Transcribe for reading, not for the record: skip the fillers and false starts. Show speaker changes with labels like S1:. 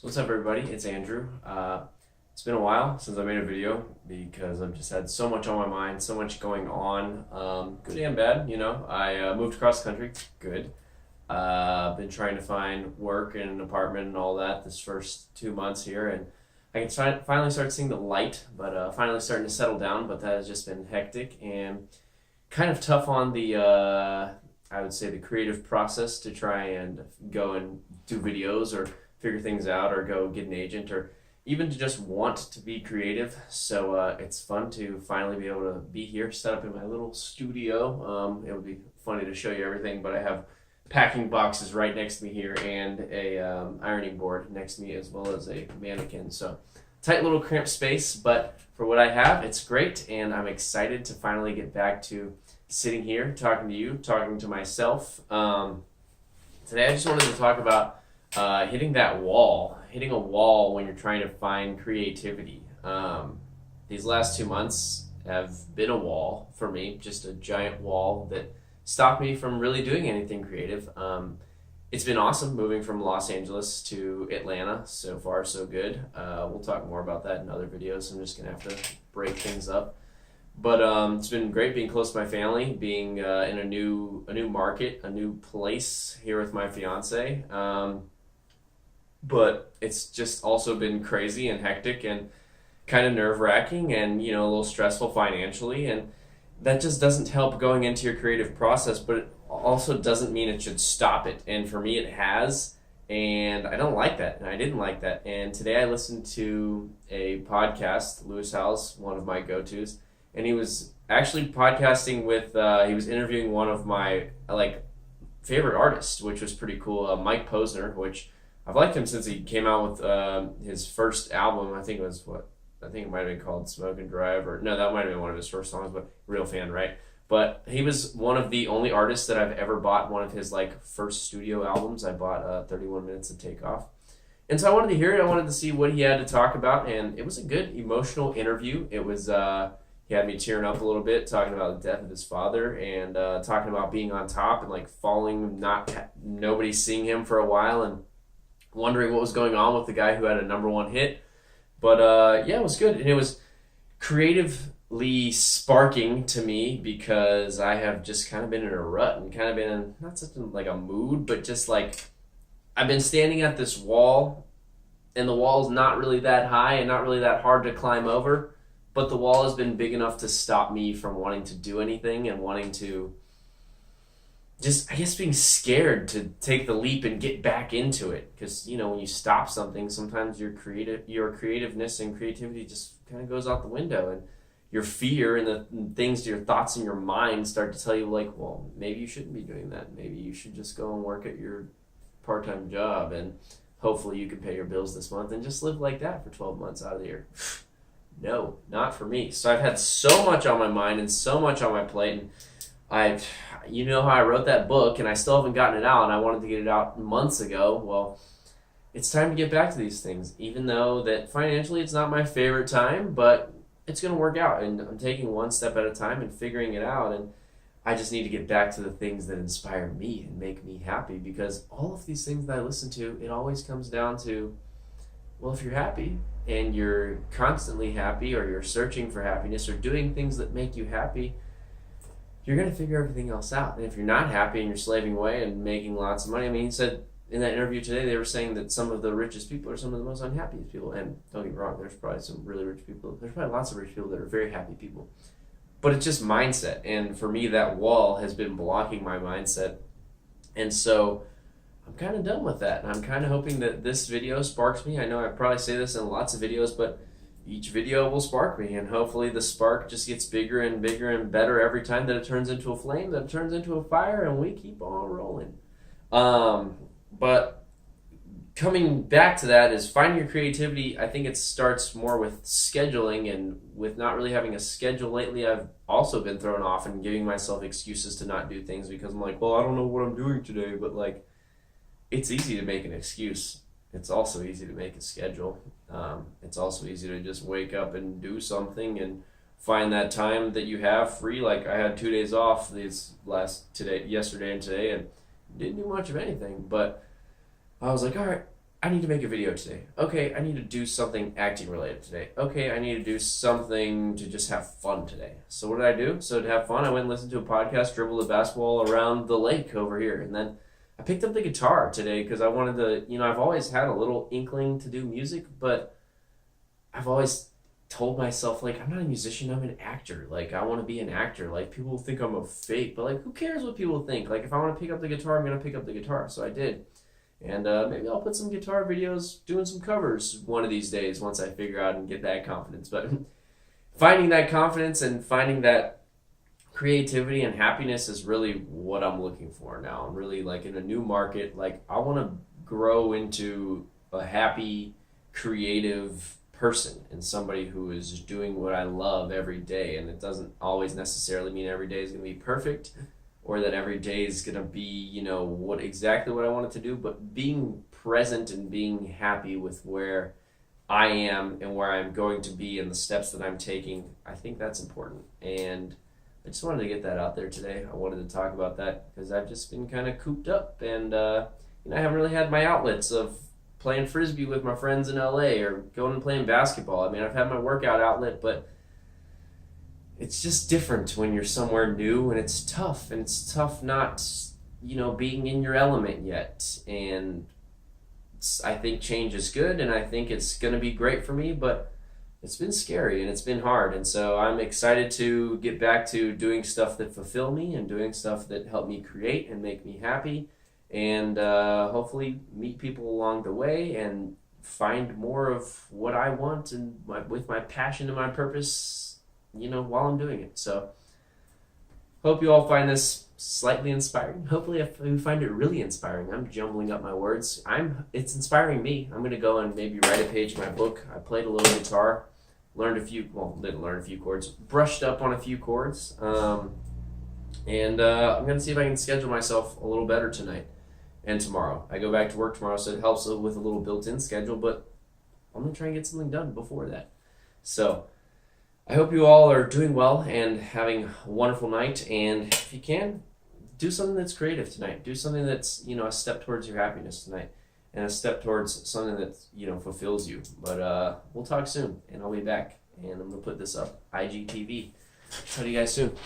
S1: So what's up, everybody? It's Andrew. It's been a while since I made a video because I've just had so much on my mind, so much going on, good and bad. I moved across the country. Good. Been trying to find work and an apartment and all that this first 2 months here, and I can finally start seeing the light, but finally starting to settle down. But that has just been hectic and kind of tough on the I would say the creative process to try and go and do videos or figure things out or go get an agent or even to just want to be creative. So it's fun to finally be able to be here, set up in my little studio. It would be funny to show you everything, but I have packing boxes right next to me here and a ironing board next to me as well as a mannequin. So tight little cramped space, but for what I have, it's great, and I'm excited to finally get back to sitting here, talking to you, talking to myself. Today I just wanted to talk about hitting a wall when you're trying to find creativity. These last 2 months have been a wall for me, just a giant wall that stopped me from really doing anything creative. It's been awesome moving from Los Angeles to Atlanta. So far, so good. We'll talk more about that in other videos. I'm just going to have to break things up. But it's been great being close to my family, being in a new market, a new place here with my fiance. But it's just also been crazy and hectic and kind of nerve-wracking and, a little stressful financially. And that just doesn't help going into your creative process, but it also doesn't mean it should stop it. And for me, it has. And I don't like that, and I didn't like that. And today I listened to a podcast, Lewis Howes, one of my go-tos, and he was actually podcasting with, he was interviewing one of my, favorite artists, which was pretty cool, Mike Posner, which I've liked him since he came out with his first album. I think it might have been called Smoke and Drive, or no, that might have been one of his first songs, but real fan, right? But he was one of the only artists that I've ever bought one of his first studio albums. I bought 31 Minutes of Takeoff. And so I wanted to hear it. I wanted to see what he had to talk about, and it was a good emotional interview. It was, he had me tearing up a little bit, talking about the death of his father and talking about being on top and falling, nobody seeing him for a while and wondering what was going on with the guy who had a #1 hit. But yeah, it was good. And it was creatively sparking to me because I have just kind of been in a rut and kind of been in, not such a mood, but just I've been standing at this wall, and the wall is not really that high and not really that hard to climb over, but the wall has been big enough to stop me from wanting to do anything and wanting to just, I guess, being scared to take the leap and get back into it. Because, when you stop something, sometimes your creativeness and creativity just kind of goes out the window. And your fear and the things, your thoughts in your mind start to tell you, well, maybe you shouldn't be doing that. Maybe you should just go and work at your part-time job, and hopefully you can pay your bills this month and just live like that for 12 months out of the year. No, not for me. So I've had so much on my mind and so much on my plate, and you know how I wrote that book, and I still haven't gotten it out, and I wanted to get it out months ago. Well, it's time to get back to these things, even though that financially it's not my favorite time, but it's going to work out, and I'm taking one step at a time and figuring it out, and I just need to get back to the things that inspire me and make me happy, because all of these things that I listen to, it always comes down to, well, if you're happy and you're constantly happy, or you're searching for happiness or doing things that make you happy, you're going to figure everything else out. And if you're not happy and you're slaving away and making lots of money, he said in that interview today, they were saying that some of the richest people are some of the most unhappiest people. And don't get me wrong, there's probably some really rich people. There's probably lots of rich people that are very happy people. But it's just mindset. And for me, that wall has been blocking my mindset. And so I'm kind of done with that. And I'm kind of hoping that this video sparks me. I know I probably say this in lots of videos, but each video will spark me, and hopefully the spark just gets bigger and bigger and better every time that it turns into a flame, that it turns into a fire, and we keep on rolling. But coming back to that is finding your creativity. I think it starts more with scheduling, and with not really having a schedule lately, I've also been thrown off and giving myself excuses to not do things because I'm well, I don't know what I'm doing today, but it's easy to make an excuse. It's also easy to make a schedule. It's also easy to just wake up and do something and find that time that you have free. I had 2 days off yesterday and today, and didn't do much of anything. But I was all right, I need to make a video today. Okay, I need to do something acting related today. Okay, I need to do something to just have fun today. So what did I do? So to have fun, I went and listened to a podcast, dribbled the basketball around the lake over here, and then I picked up the guitar today because I wanted to, I've always had a little inkling to do music, but I've always told myself, like, I'm not a musician, I'm an actor. Like, I want to be an actor. Like, people think I'm a fake, but, like, who cares what people think? Like, if I want to pick up the guitar, I'm going to pick up the guitar. So I did. And maybe I'll put some guitar videos doing some covers one of these days once I figure out and get that confidence. But finding that confidence and finding that creativity and happiness is really what I'm looking for now. I'm really like in a new market. Like I want to grow into a happy, creative person and somebody who is doing what I love every day. And it doesn't always necessarily mean every day is going to be perfect, or that every day is going to be, what I want it to do, but being present and being happy with where I am and where I'm going to be and the steps that I'm taking, I think that's important. And I just wanted to get that out there today. I wanted to talk about that because I've just been kind of cooped up and, I haven't really had my outlets of playing Frisbee with my friends in LA or going and playing basketball. I mean, I've had my workout outlet, but it's just different when you're somewhere new, and it's tough not, being in your element yet. And I think change is good, and I think it's going to be great for me, but it's been scary and it's been hard. And so I'm excited to get back to doing stuff that fulfill me and doing stuff that help me create and make me happy, and hopefully meet people along the way and find more of what I want and with my passion and my purpose, while I'm doing it. So hope you all find this slightly inspiring. Hopefully you find it really inspiring. I'm jumbling up my words. It's inspiring me. I'm going to go and maybe write a page in my book. I played a little guitar, didn't learn a few chords, brushed up on a few chords. And I'm going to see if I can schedule myself a little better tonight and tomorrow. I go back to work tomorrow, so it helps with a little built-in schedule, but I'm going to try and get something done before that. So I hope you all are doing well and having a wonderful night. And if you can, do something that's creative tonight. Do something that's, a step towards your happiness tonight and a step towards something that, fulfills you. But we'll talk soon, and I'll be back. And I'm going to put this up, IGTV. Talk to you guys soon.